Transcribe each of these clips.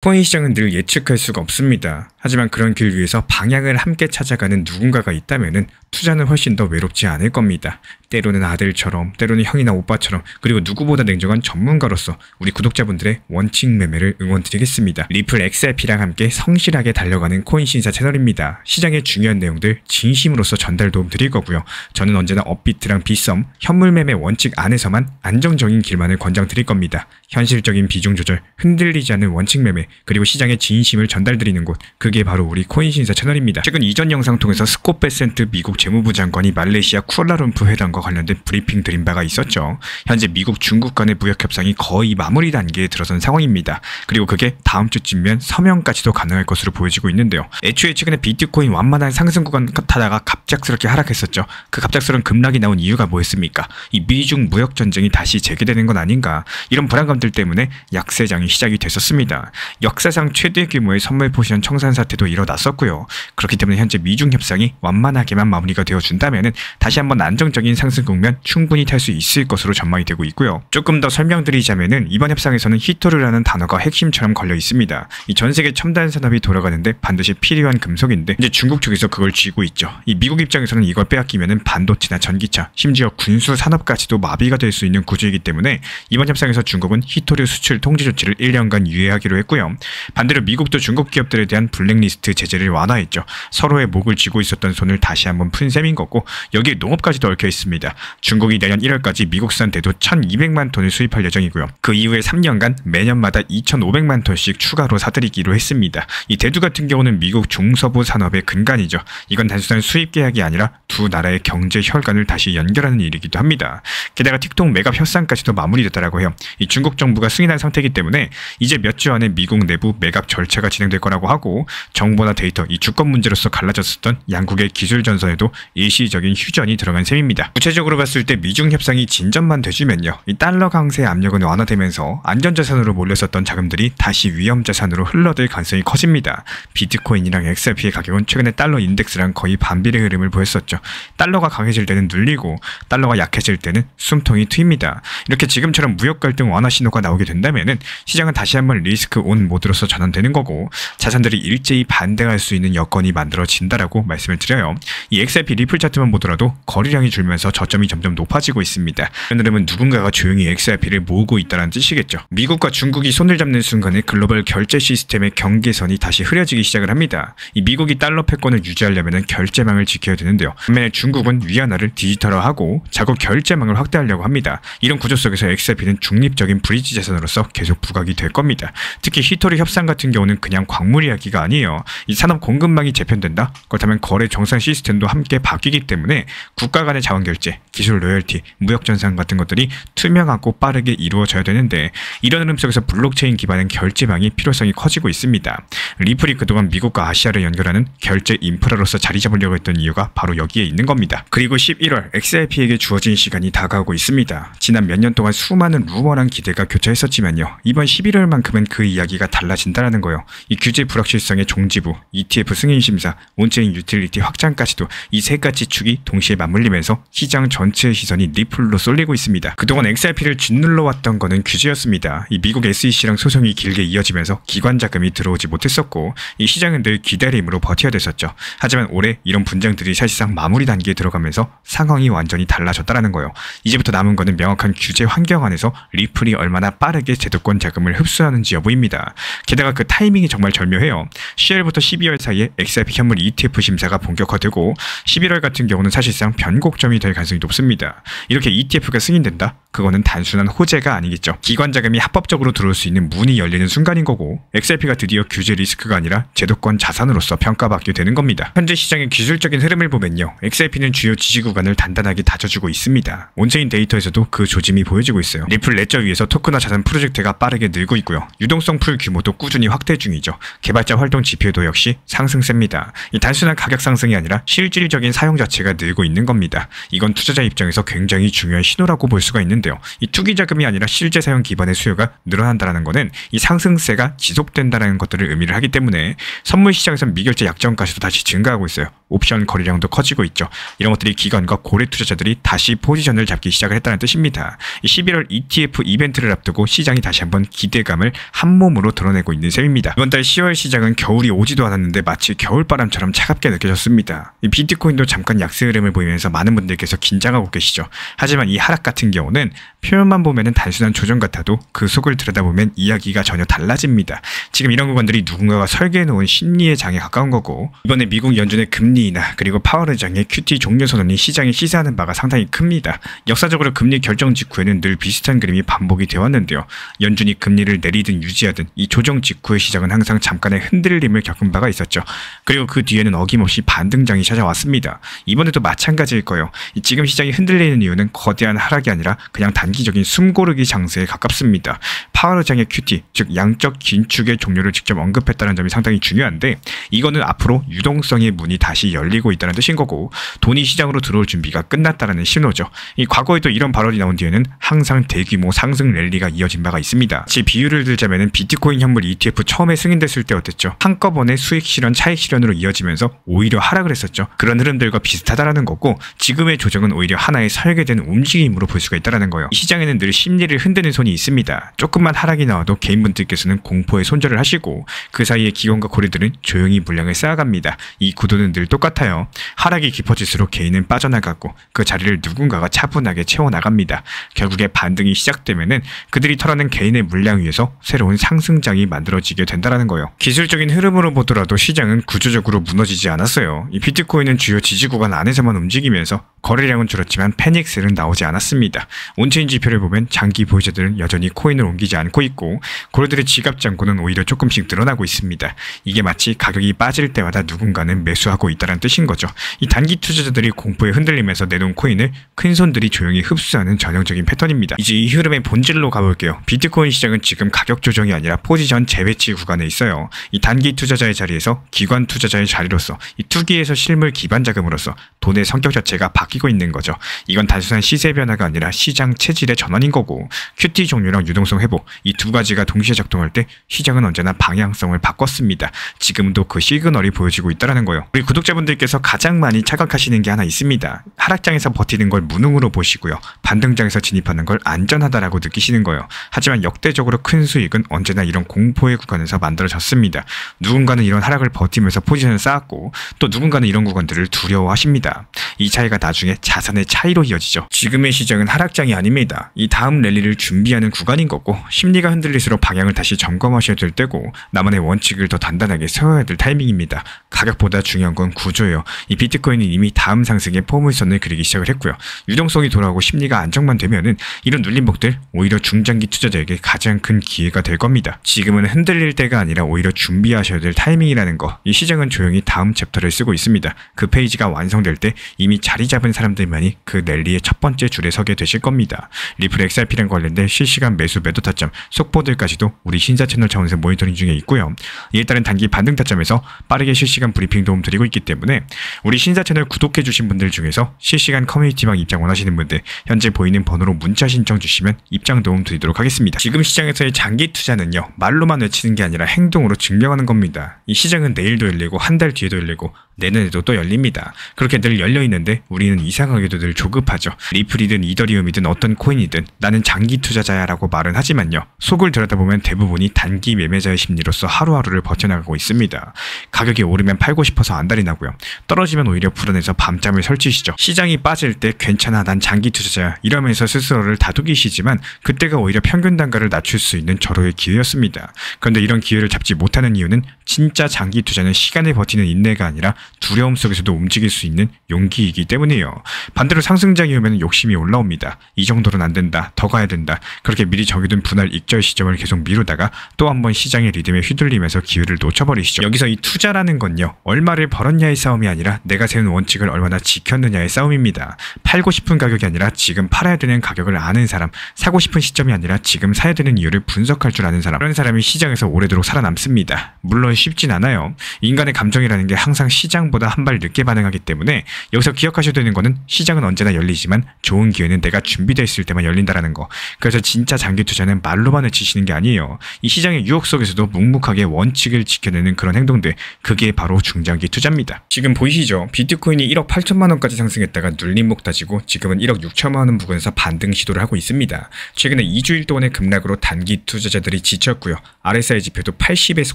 코인 시장은 늘 예측할 수가 없습니다. 하지만 그런 길 위에서 방향을 함께 찾아가는 누군가가 있다면 투자는 훨씬 더 외롭지 않을 겁니다. 때로는 아들처럼, 때로는 형이나 오빠처럼, 그리고 누구보다 냉정한 전문가로서 우리 구독자분들의 원칙 매매를 응원드리겠습니다. 리플 XRP랑 함께 성실하게 달려가는 코인 신사 채널입니다. 시장의 중요한 내용들 진심으로서 전달 도움 드릴 거고요. 저는 언제나 업비트랑 빗썸, 현물 매매 원칙 안에서만 안정적인 길만을 권장 드릴 겁니다. 현실적인 비중 조절, 흔들리지 않는 원칙 매매, 그리고 시장의 진심을 전달드리는 곳, 그게 바로 우리 코인 신사 채널입니다. 최근 이전 영상 통해서 스콧 베센트 미국 재무부 장관이 말레이시아 쿠알라룸푸 회담과 관련된 브리핑 드린 바가 있었죠. 현재 미국 중국 간의 무역 협상이 거의 마무리 단계에 들어선 상황입니다. 그리고 그게 다음 주쯤면 서명까지도 가능할 것으로 보여지고 있는데요. 애초에 최근에 비트코인 완만한 상승 구간 타다가 갑작스럽게 하락했었죠. 그 갑작스러운 급락이 나온 이유가 뭐였습니까? 이 미중 무역 전쟁이 다시 재개되는 건 아닌가? 이런 불안감들 때문에 약세장이 시작이 됐었습니다. 역사상 최대 규모의 선물 포지션 청산 사태도 일어났었고요. 그렇기 때문에 현재 미중 협상이 완만하게만 마무리가 되어준다면 다시 한번 안정적인 상승 국면 충분히 탈 수 있을 것으로 전망이 되고 있고요. 조금 더 설명드리자면 이번 협상에서는 히토류라는 단어가 핵심처럼 걸려 있습니다. 이 전 세계 첨단 산업이 돌아가는데 반드시 필요한 금속인데 이제 중국 쪽에서 그걸 쥐고 있죠. 이 미국 입장에서는 이걸 빼앗기면 반도체나 전기차, 심지어 군수 산업까지도 마비가 될 수 있는 구조이기 때문에 이번 협상에서 중국은 히토류 수출 통제 조치를 1년간 유예하기로 했고요. 반대로 미국도 중국 기업들에 대한 블랙리스트 제재를 완화했죠. 서로의 목을 쥐고 있었던 손을 다시 한번 푼 셈인 거고 여기에 농업까지도 얽혀 있습니다. 중국이 내년 1월까지 미국산 대두 1200만 톤을 수입할 예정이고요. 그 이후에 3년간 매년마다 2500만 톤씩 추가로 사들이기로 했습니다. 이 대두 같은 경우는 미국 중서부 산업의 근간이죠. 이건 단순한 수입 계약이 아니라 두 나라의 경제 혈관을 다시 연결하는 일이기도 합니다. 게다가 틱톡 매각 협상까지도 마무리됐다라고 해요. 이 중국 정부가 승인한 상태이기 때문에 이제 몇 주 안에 미국 내부 매각 절차가 진행될 거라고 하고 정보나 데이터, 이 주권 문제로서 갈라졌었던 양국의 기술 전선에도 일시적인 휴전이 들어간 셈입니다. 구체적으로 봤을 때 미중 협상이 진전만 되주면요. 이 달러 강세 압력은 완화되면서 안전자산으로 몰렸었던 자금들이 다시 위험자산으로 흘러들 가능성이 커집니다. 비트코인이랑 XRP의 가격은 최근에 달러 인덱스랑 거의 반비례 흐름을 보였었죠. 달러가 강해질 때는 눌리고 달러가 약해질 때는 숨통이 트입니다. 이렇게 지금처럼 무역 갈등 완화 신호가 나오게 된다면 시장은 다시 한번 리스크 온 모드로서 전환되는 거고 자산들이 일제히 반등할 수 있는 여건이 만들어진다라고 말씀을 드려요. 이 XRP 리플 차트만 보더라도 거래량이 줄면서 저점이 점점 높아지고 있습니다. 이런 흐름은 누군가가 조용히 XRP를 모으고 있다는 뜻이겠죠. 미국과 중국이 손을 잡는 순간에 글로벌 결제 시스템의 경계선이 다시 흐려지기 시작을 합니다. 이 미국이 달러 패권을 유지하려면 결제망을 지켜야 되는데요. 반면에 중국은 위안화를 디지털화하고 자국 결제망을 확대하려고 합니다. 이런 구조 속에서 XRP는 중립적인 브리지 자산으로서 계속 부각이 될 겁니다. 특히 히토류 협상 같은 경우는 그냥 광물 이야기가 아니에요. 이 산업 공급망이 재편된다? 그렇다면 거래 정산 시스템도 함께 바뀌기 때문에 국가 간의 자원 결제, 기술 로열티, 무역 전산 같은 것들이 투명하고 빠르게 이루어져야 되는데 이런 흐름 속에서 블록체인 기반의 결제망이 필요성이 커지고 있습니다. 리플이 그동안 미국과 아시아를 연결하는 결제 인프라로서 자리 잡으려고 했던 이유가 바로 여기에 있는 겁니다. 그리고 11월 XRP에게 주어진 시간이 다가오고 있습니다. 지난 몇 년 동안 수많은 루머랑 기대가 교차했었지만요. 이번 11월만큼은 그 이야기가 달라진다는 거예요. 이 규제 불확실성의 종지부, ETF 승인 심사, 온체인 유틸리티 확장까지도 이 세 가지 축이 동시에 맞물리면서 시장 전체의 시선이 리플로 쏠리고 있습니다. 그동안 XRP를 짓눌러왔던 거는 규제였습니다. 이 미국 SEC랑 소송이 길게 이어지면서 기관 자금이 들어오지 못했었고 이 시장은 늘 기다림으로 버텨야 됐었죠. 하지만 올해 이런 분쟁들이 사실상 마무리 단계에 들어가면서 상황이 완전히 달라졌다는 거예요. 이제부터 남은 거는 명확한 규제 환경 안에서 리플이 얼마나 빠르게 제도권 자금을 흡수하는지 여부입니다. 게다가 그 타이밍이 정말 절묘해요. 10월부터 12월 사이에 XRP 현물 ETF 심사가 본격화되고 11월 같은 경우는 사실상 변곡점이 될 가능성이 높습니다. 이렇게 ETF가 승인된다? 그거는 단순한 호재가 아니겠죠. 기관 자금이 합법적으로 들어올 수 있는 문이 열리는 순간인 거고 XRP가 드디어 규제 리스크가 아니라 제도권 자산으로서 평가받게 되는 겁니다. 현재 시장의 기술적인 흐름을 보면요. XRP는 주요 지지 구간을 단단하게 다져주고 있습니다. 온체인 데이터에서도 그 조짐이 보여지고 있어요. 리플 레저 위에서 토크나 자산 프로젝트가 빠르게 늘고 있고요. 유동성 풀 규모도 꾸준히 확대 중이죠. 개발자 활동 지표도 역시 상승세입니다. 이 단순한 가격 상승이 아니라 실질적인 사용 자체가 늘고 있는 겁니다. 이건 투자자 입장에서 굉장히 중요한 신호라고 볼 수가 있는데 있는데요. 이 투기 자금이 아니라 실제 사용 기반의 수요가 늘어난다는 것은 이 상승세가 지속된다는 것들을 의미를 하기 때문에 선물 시장에서 미결제 약정까지도 다시 증가하고 있어요. 옵션 거래량도 커지고 있죠. 이런 것들이 기관과 고래 투자자들이 다시 포지션을 잡기 시작을 했다는 뜻입니다. 11월 ETF 이벤트를 앞두고 시장이 다시 한번 기대감을 한몸으로 드러내고 있는 셈입니다. 이번 달 10월 시장은 겨울이 오지도 않았는데 마치 겨울바람처럼 차갑게 느껴졌습니다. 이 비트코인도 잠깐 약세 흐름을 보이면서 많은 분들께서 긴장하고 계시죠. 하지만 이 하락 같은 경우는 표면만 보면 단순한 조정 같아도 그 속을 들여다보면 이야기가 전혀 달라집니다. 지금 이런 구간들이 누군가가 설계해놓은 심리의 장에 가까운 거고, 이번에 미국 연준의 금리 인하 그리고 파월 의장의 QT 종료 선언이 시장이 시사하는 바가 상당히 큽니다. 역사적으로 금리 결정 직후에는 늘 비슷한 그림이 반복이 되어 왔는데요. 연준이 금리를 내리든 유지하든 이 조정 직후의 시장은 항상 잠깐의 흔들림을 겪은 바가 있었죠. 그리고 그 뒤에는 어김없이 반등장이 찾아왔습니다. 이번에도 마찬가지일 거예요. 지금 시장이 흔들리는 이유는 거대한 하락이 아니라 그냥 단기적인 숨고르기 장세에 가깝습니다. 파월 의장의 QT, 즉 양적 긴축의 종료를 직접 언급했다는 점이 상당히 중요한데, 이거는 앞으로 유동성의 문이 다시 열리고 있다는 뜻인 거고, 돈이 시장으로 들어올 준비가 끝났다는 신호죠. 이 과거에도 이런 발언이 나온 뒤에는 항상 대규모 상승 랠리가 이어진 바가 있습니다. 제 비유를 들자면 비트코인 현물 ETF 처음에 승인됐을 때 어땠죠? 한꺼번에 수익 실현, 차익 실현으로 이어지면서 오히려 하락을 했었죠. 그런 흐름들과 비슷하다라는 거고, 지금의 조정은 오히려 하나의 설계된 움직임으로 볼 수가 있다는 거예요. 이 시장에는 늘 심리를 흔드는 손이 있습니다. 조금만 하락이 나와도 개인분들께서는 공포에 손절을 하시고, 그 사이에 기관과 고래들은 조용히 물량을 쌓아갑니다. 이 구도는 늘 똑같아요. 하락이 깊어질수록 개인은 빠져나가고 그 자리를 누군가가 차분하게 채워나갑니다. 결국에 반등이 시작되면은 그들이 털어낸 개인의 물량 위에서 새로운 상승장이 만들어지게 된다는 거예요. 기술적인 흐름으로 보더라도 시장은 구조적으로 무너지지 않았어요. 이 비트코인은 주요 지지 구간 안에서만 움직이면서 거래량은 줄었지만 패닉셀은 나오지 않았습니다. 온체인 지표를 보면 장기 보유자들은 여전히 코인을 옮기지 않고 있고, 고래들의 지갑 잔고는 오히려 조금씩 늘어나고 있습니다. 이게 마치 가격이 빠질 때마다 누군가는 매수하고 있다는 뜻인 거죠. 이 단기 투자자들이 공포에 흔들리면서 내놓은 코인을 큰손들이 조용히 흡수하는 전형적인 패턴입니다. 이제 이 흐름의 본질로 가볼게요. 비트코인 시장은 지금 가격 조정이 아니라 포지션 재배치 구간에 있어요. 이 단기 투자자의 자리에서 기관 투자자의 자리로서, 이 투기에서 실물 기반 자금으로서 돈의 성격 자체가 바뀌고 있는 거죠. 이건 단순한 시세 변화가 아니라 시장 체질의 전환인 거고, QT 종료랑 유동성 회복, 이 두 가지가 동시에 작동할 때 시장은 언제나 방향성을 바꿨습니다. 지금도 그 시그널이 보여지고 있다는 거예요. 우리 구독자분들께서 가장 많이 착각하시는 게 하나 있습니다. 하락장에서 버티는 걸 무능으로 보시고요. 반등장에서 진입하는 걸 안전하다라고 느끼시는 거예요. 하지만 역대적으로 큰 수익은 언제나 이런 공포의 구간에서 만들어졌습니다. 누군가는 이런 하락을 버티면서 포지션을 쌓았고, 또 누군가는 이런 구간들을 두려워하십니다. 이 차이가 나중에 자산의 차이로 이어지죠. 지금의 시장은 하락장이 아닙니다. 이 다음 랠리를 준비하는 구간인 거고, 심리가 흔들릴수록 방향을 다시 점검하셔야 될 때고, 나만의 원칙을 더 단단하게 세워야 될 타이밍입니다. 가격보다 중요한 건 구조예요. 이 비트코인은 이미 다음 상승의 포물선을 그리기 시작을 했고요. 유동성이 돌아오고 심리가 안정만 되면은 이런 눌림목들 오히려 중장기 투자자에게 가장 큰 기회가 될 겁니다. 지금은 흔들릴 때가 아니라 오히려 준비하셔야 될 타이밍이라는 거. 이 시장은 조용히 다음 챕터를 쓰고 있습니다. 그 페이지가 완성될 때 이미 자리 잡은 사람들만이 그 랠리의 첫 번째 줄에 서게 되실 겁니다. 리플 XRP랑 관련된 실시간 매수 매도 타점, 속보들까지도 우리 신사 채널 차원에서 모니터링 중에 있고요. 이에 따른 단기 반등 타점에서 빠르게 실시간 브리핑 도움 드리고 있기 때문에 우리 신사 채널 구독해주신 분들 중에서 실시간 커뮤니티방 입장 원하시는 분들 현재 보이는 번호로 문자 신청 주시면 입장 도움 드리도록 하겠습니다. 지금 시장에서의 장기 투자는요, 말로만 외치는 게 아니라 행동으로 증명하는 겁니다. 이 시장은 내일도 열리고 한 달 뒤에도 열리고 내년에도 또 열립니다. 그렇게 늘 열려있는데 우리는 이상하게도 늘 조급하죠. 리플이든 이더리움이든 어떤 코인이든 나는 장기 투자자야 라고 말은 하지만요, 속을 들여다보면 대부분이 단기 매매자의 심리로서 하루하루를 버텨나가고 있습니다. 가격이 오르면 팔고 싶어서 안달이 나고요, 떨어지면 오히려 불안해서 밤잠을 설치시죠. 시장이 빠질 때 괜찮아 난 장기 투자자야 이러면서 스스로를 다독이시지만 그때가 오히려 평균 단가를 낮출 수 있는 절호의 기회였습니다. 그런데 이런 기회를 잡지 못하는 이유는 진짜 장기 투자는 시간을 버티는 인내가 아니라 두려움 속에서도 움직일 수 있는 용기이기 때문이에요. 반대로 상승장이 오면 욕심이 올라옵니다. 이 정도는 안 된다, 더 가야 된다. 그렇게 미리 정해둔 분할 익절 시점을 계속 미루다가 또 한 번 시장의 리듬에 휘둘리면서 기회를 놓쳐버리시죠. 여기서 이 투자라는 건요, 얼마를 벌었냐의 싸움이 아니라 내가 세운 원칙을 얼마나 지켰느냐의 싸움입니다. 팔고 싶은 가격이 아니라 지금 팔아야 되는 가격을 아는 사람, 사고 싶은 시점이 아니라 지금 사야 되는 이유를 분석할 줄 아는 사람, 그런 사람이 시장에서 오래도록 살아남습니다. 물론 쉽진 않아요. 인간의 감정이라는 게 항상 시장보다 한 발 늦게 반응하기 때문에 여기서 기억하셔야 되는 거는 시장은 언제나 열리지만 좋은 기회는 내가 준비되어 있을 때만 열린다라는 거. 그래서 진짜 장기 투자는 말로만 외치시는 게 아니에요. 이 시장의 유혹 속에서도 묵묵하게 원칙을 지켜내는 그런 행동들, 그게 바로 중장기 투자입니다. 지금 보이시죠? 비트코인이 1억 8천만 원까지 상승했다가 눌림목 다지고 지금은 1억 6천만 원 부근에서 반등 시도를 하고 있습니다. 최근에 2주일 동안의 급락으로 단기 투자자들이 지쳤고요. RSI 지표도 80에서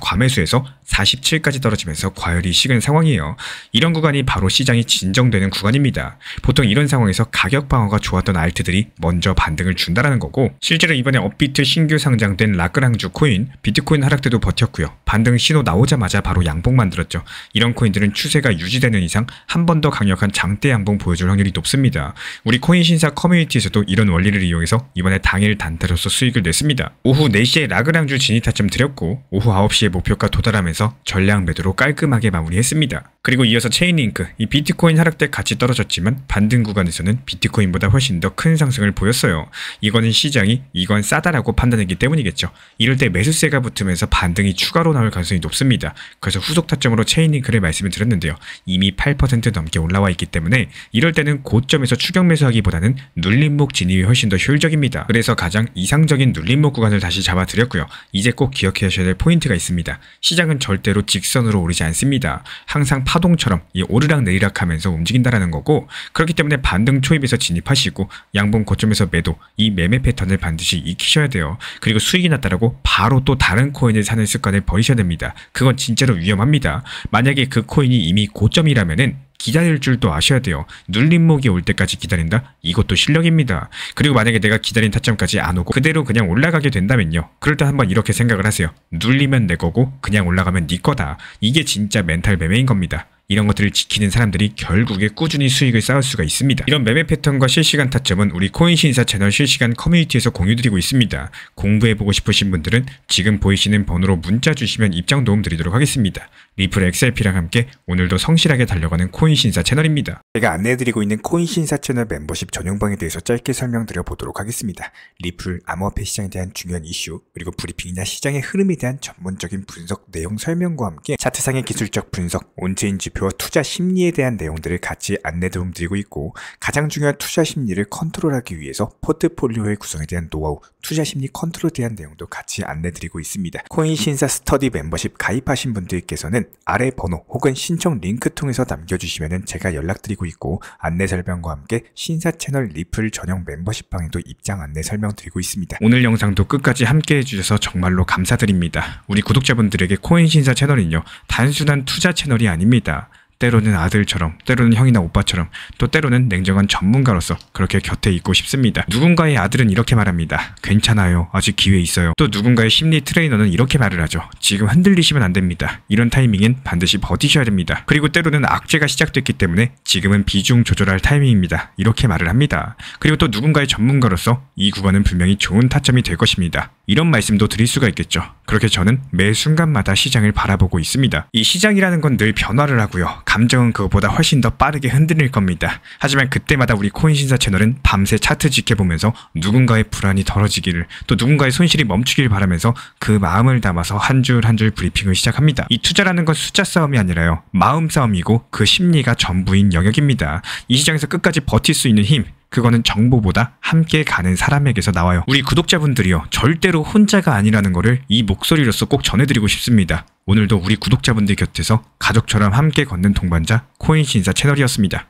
과매수해서 47까지 떨어지면서 과열이 식은 상황이에요. 이런 구간이 바로 시장이 진정되는 구간입니다. 보통 이런 상황에서 가격 방어가 좋았던 알트들이 먼저 반등을 준다라는 거고, 실제로 이번에 업비트 신규 상장된 라그랑주 코인, 비트코인 하락 때도 버텼고요. 반등 신호 나오자마자 바로 양봉 만들었죠. 이런 코인들은 추세가 유지되는 이상 한 번 더 강력한 장대 양봉 보여줄 확률이 높습니다. 우리 코인 신사 커뮤니티에서도 이런 원리를 이용해서 이번에 당일 단타로서 수익을 냈습니다. 오후 4시에 라그랑주 진입 타점 드렸고 오후 9시에 목표가 도달하면서 전량 매도로 깔끔하게 마무리했습니다. 그리고 이어서 체인링크, 이 비트코인 하락 때 같이 떨어졌지만 반등 구간에서는 비트코인보다 훨씬 더 큰 상승을 보였어요. 이거는 시장이 이건 싸다라고 판단했기 때문이겠죠. 이럴 때 매수세가 붙으면서 반등이 추가로 나올 가능성이 높습니다. 그래서 후속 타점으로 체인링크를 말씀을 드렸는데요. 이미 8% 넘게 올라와 있기 때문에 이럴 때는 고점에서 추격 매수하기보다는 눌림목 진입이 훨씬 더 효율적입니다. 그래서 가장 이상적인 눌림목 구간을 다시 잡아드렸고요. 이제 꼭 기억하셔야 될 포인트가 있습니다. 시장은 절대로 직선으로 오르지 않습니다. 항상 파동처럼 이 오르락 내리락 하면서 움직인다라는 거고, 그렇기 때문에 반등 초입에서 진입하시고 양봉 고점에서 매도, 이 매매 패턴을 반드시 익히셔야 돼요. 그리고 수익이 났다라고 바로 또 다른 코인을 사는 습관을 버리셔야 됩니다. 그건 진짜로 위험합니다. 만약에 그 코인이 이미 고점이라면은 기다릴 줄도 아셔야 돼요. 눌림목이 올 때까지 기다린다? 이것도 실력입니다. 그리고 만약에 내가 기다린 타점까지 안 오고 그대로 그냥 올라가게 된다면요. 그럴 때 한번 이렇게 생각을 하세요. 눌리면 내 거고 그냥 올라가면 네 거다. 이게 진짜 멘탈 매매인 겁니다. 이런 것들을 지키는 사람들이 결국에 꾸준히 수익을 쌓을 수가 있습니다. 이런 매매 패턴과 실시간 타점은 우리 코인신사 채널 실시간 커뮤니티에서 공유드리고 있습니다. 공부해보고 싶으신 분들은 지금 보이시는 번호로 문자 주시면 입장 도움 드리도록 하겠습니다. 리플 XRP랑 함께 오늘도 성실하게 달려가는 코인신사 채널입니다. 제가 안내해드리고 있는 코인신사 채널 멤버십 전용방에 대해서 짧게 설명드려 보도록 하겠습니다. 리플, 암호화폐 시장에 대한 중요한 이슈, 그리고 브리핑이나 시장의 흐름에 대한 전문적인 분석 내용 설명과 함께 차트상의 기술적 분석, 온체인 지표와 투자 심리에 대한 내용들을 같이 안내 도움 드리고 있고, 가장 중요한 투자 심리를 컨트롤하기 위해서 포트폴리오의 구성에 대한 노하우, 투자 심리 컨트롤에 대한 내용도 같이 안내 드리고 있습니다. 코인신사 스터디 멤버십 가입하신 분들께서는 아래 번호 혹은 신청 링크 통해서 남겨주시면 제가 연락드리고 있고, 안내 설명과 함께 신사 채널 리플 전용 멤버십 방에도 입장 안내 설명드리고 있습니다. 오늘 영상도 끝까지 함께 해주셔서 정말로 감사드립니다. 우리 구독자분들에게 코인신사 채널은요, 단순한 투자 채널이 아닙니다. 때로는 아들처럼, 때로는 형이나 오빠처럼, 또 때로는 냉정한 전문가로서 그렇게 곁에 있고 싶습니다. 누군가의 아들은 이렇게 말합니다. 괜찮아요. 아직 기회 있어요. 또 누군가의 심리 트레이너는 이렇게 말을 하죠. 지금 흔들리시면 안 됩니다. 이런 타이밍엔 반드시 버티셔야 됩니다. 그리고 때로는 악재가 시작됐기 때문에 지금은 비중 조절할 타이밍입니다. 이렇게 말을 합니다. 그리고 또 누군가의 전문가로서 이 구간은 분명히 좋은 타점이 될 것입니다. 이런 말씀도 드릴 수가 있겠죠. 그렇게 저는 매 순간마다 시장을 바라보고 있습니다. 이 시장이라는 건 늘 변화를 하고요. 감정은 그것보다 훨씬 더 빠르게 흔들릴 겁니다. 하지만 그때마다 우리 코인신사 채널은 밤새 차트 지켜보면서 누군가의 불안이 덜어지기를, 또 누군가의 손실이 멈추길 바라면서 그 마음을 담아서 한 줄 한 줄 브리핑을 시작합니다. 이 투자라는 건 숫자 싸움이 아니라요, 마음 싸움이고 그 심리가 전부인 영역입니다. 이 시장에서 끝까지 버틸 수 있는 힘, 그거는 정보보다 함께 가는 사람에게서 나와요. 우리 구독자분들이요, 절대로 혼자가 아니라는 거를 이 목소리로서 꼭 전해드리고 싶습니다. 오늘도 우리 구독자분들 곁에서 가족처럼 함께 걷는 동반자 코인신사 채널이었습니다.